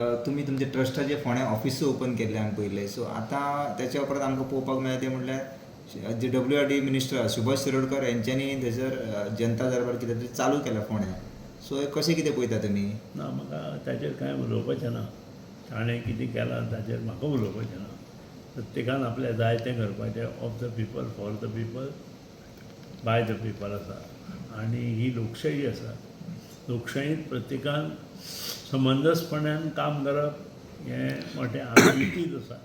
तुम्ही तुमचे ट्रस्टाचे फोंड्या ऑफिस ओपन केल्ले हांवें पयलें. सो आतां त्याच्या उपरांत आमकां पळोवपाक मेळटा तें म्हणल्यार जे WRD मिनिस्टर सुभाष शिरोडकर यांच्यांनी थंयसर जनता दरबार कितें तरी चालू केला फोंड्या. सो कशें कितें पळयता तुमी? ना म्हाका ताचेर कांय उलोवपाचें ना. ताणें कितें केलां ताचेर म्हाका उलोवपाचें ना. प्रत्येकान आपलें जाय तें करपाचें. Of the people, for the people, by the people आसा. आनी ही लोकशाही आसा. लोकशाहींत प्रत्येकान समंजसपणान काम करप हें मोठें. हांव युतीच आसा.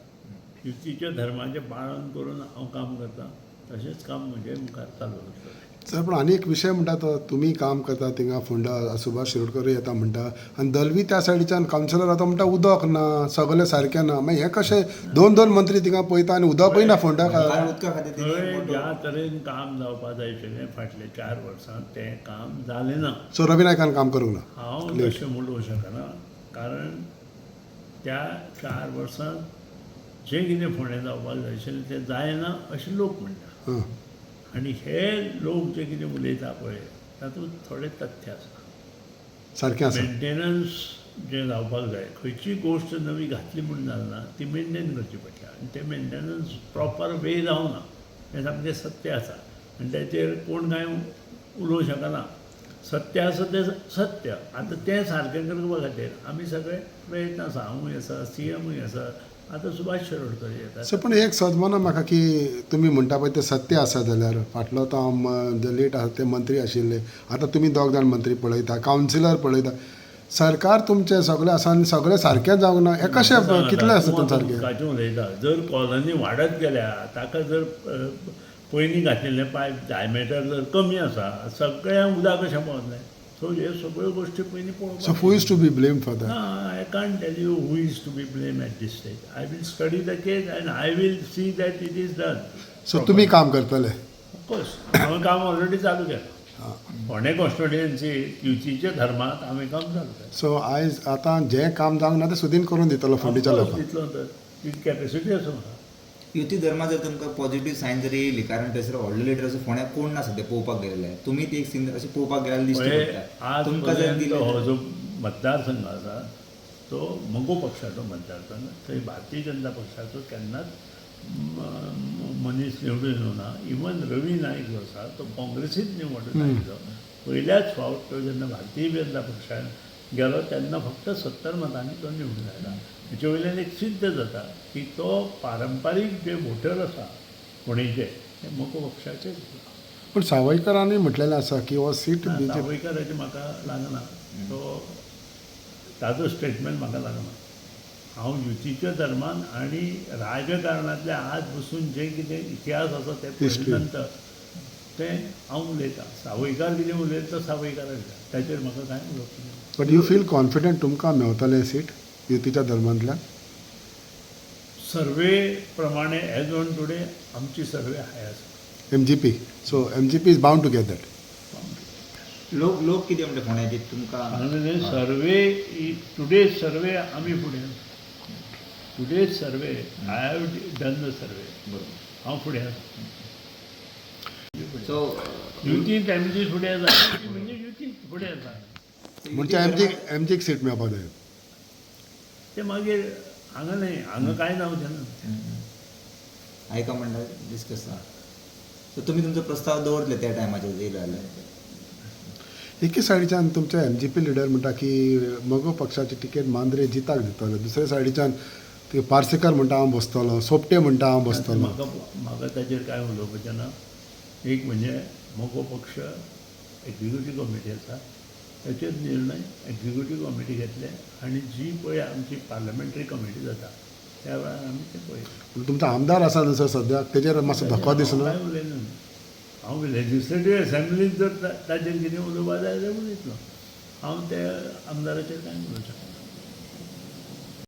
युतीच्या धर्माचें पालन करून हांव काम करतां. तशेंच काम म्हजें मुखार चालू आसतलें. सर पण आनी एक विशय म्हणटा तो तुमी काम करता थिंगा फोंडा सुभाष शिरोडकर येता म्हणटा आनी दलवी त्या सायडीच्यान कावन्सिलर आता म्हणटा उदक ना, सगळें सारकें ना. मागीर हें कशें दोन मंत्री थिंगा पळयता आनी उदक पळयना फोंडा उदका खातीर थंय ज्या तरेन काम जावपा जाय आशिल्लें फाटले 4 वर्सांत तें काम जालें ना. सो रवी नायकान काम करूंक ना. हांव तशें म्हणूंक शकना. कारण त्या 4 वर्सांत जें कितें फुडें जावपाक जाय आशिल्लें तें जायना अशें लोक म्हणटा. आनी हे लोक जे कितें उलयता पळय तातूंत थोडें तथ्य आसा. सारकें आसा. मेंटेनन्स जें जावपाक जाय, खंयची गोश्ट नवी घातली म्हूण जालना ती मेंटेन करची पडटा. आनी तें मेंटेनन्स प्रॉपर वे जावना हें सामकें सत्य आसा. आनी ताचेर कोण कांय उलोवंक शकना. सत्य आसा तें सत्य. आतां तें सारकें करपा खातीर आमी सगळे प्रयत्न आसा. हांवूय आसा, CMूय आसा, आतां सुभाष शिरोडकर येता. सो पण एक सदमाना म्हाका की तुमी म्हणटा पळय तें सत्य आसा जाल्यार फाटलो तो जे लेट आसा ते मंत्री आशिल्ले, आतां तुमी दोग जाण मंत्री पळयता, कावन्सिलर पळयता, सरकार तुमचें सगळें आसा आनी सगळें सारकें जावंक ना. हें कशें कितलें आसा तें सारकें? उदकाचें उलयता. जर कॉलनी वाडत गेल्या ताका जर पयलीं घातिल्लें पायप डायमिटर जर कमी आसा, सगळ्यांक उदक कशें पावतलें? सो ह्यो सगळ्यो गोश्टी पयलीं पळोवपाक. So who is to be blame for that? I can't tell you who is to be blamed at this stage. I will study the case and I will see that it is done. So तुमी काम करतले? Of course हांवें काम already चालू केलां. फोंडे constituency युतीच्या धर्मांत हांवें काम चालू केलां. सो आयज आतां जें काम जावंक ना तें सुदीन करून दितलो फोंडेच्या लोकांक? दितलो तर ती कॅपेसिटी आसा म्हाका. युती धर्मा जर तुमकां पॉझिटिव्ह सायन जर येयली, कारण थंयसर व्हडलो लिडर असो फोंड्याक कोण ना सध्या पळोवपाक गेलेले, तुमी ती एक सीन अशें पळोवपाक गेल्यार दिसता आज तुमकां जर पर्यंत दिलें हो जो मतदारसंघ आसा तो मगो पक्षाचो मतदारसंघ. थंय भारतीय जनता पक्षाचो केन्नाच मनीस निवडून येवना. इवन रवी नायक जो आसा तो काँग्रेसीत निवडून आयिल्लो. पयल्याच फावट तो जेन्ना भारतीय जनता पक्षान गेलो तेन्ना फक्त 70 मतांनी तो निवडून आयला. हेचे वयल्यान एक सिद्ध जाता की तो पारंपारीक जे वोटर आसा फोंडेचे ते मगो पक्षाचेच. पण सावयकरांनी म्हटलेलें आसा की हो सीट सावयकराचें म्हाका लागना. तो ताजो स्टेटमेंट म्हाका लागना. हांव युतीच्या धर्मान आनी राजकारणांतल्या आज बसून जें कितें इतिहास आसा ते पळयले नंतर तें हांव उलयतां. सावयकार कितें उलयता तो सावयकार ताचेर म्हाका कांय उलोवपाचें ना. बट यू फील कॉन्फिडंट तुमकां मेवतलें सीट युतीच्या धर्मांतल्यान? सर्वे प्रमाणे एज ऑन टुडे आमची सर्वे हाय आसा. MGP. So MGP is bound to get that. लोक कितें म्हणटा फोंड्याचे तुमकां? सर्वे टुडे सर्वे आमी फुडें. Today survey I have done the survey. बरोबर हांव फुडें आसा. सो युतींत MG फुडें आसा म्हणजे युतींत फुडें आसा. म्हणजे MGक सीट मेळपाक जाय. ते मागीर हांगा न्हय, हांगा कांय जावचें ना. हायकमांडार डिस्कस ना. सो तुमी तुमचो प्रस्ताव दवरले त्या टायमाचेर येयलो जाल्यार? एके सायडीच्यान तुमचे MGP लिडर म्हणटा की मगो पक्षाची टिकेट मांद्रे जिताक दितलो. दुसरे सायडीच्यान ते पार्सेकर म्हणटा हांव बसतलो, सोपटे म्हणटा हांव बसतलो. म्हाका ताचेर कांय उलोवपाचें ना. एक म्हणजे मगो पक्ष एक्झिक्युटीव कमिटी आसा ताचेर निर्णय एक्झिक्युटीव कमिटी घेतले आनी जी पळय आमची पार्लमेंटरी कमिटी जाता त्या वेळार आमी तें पळयता. तुमचो आमदार आसा न्हू सद्याक, तेजेर मातसो धक्को दिसना? कांय उलयना. हांव लेजिस्लेटिव्ह एसेंब्लींत जर ताचेर कितें उलोवपा जाय जाल्यार उलयतलो. हांव त्या आमदाराचेर कांय उलोवंक शकना.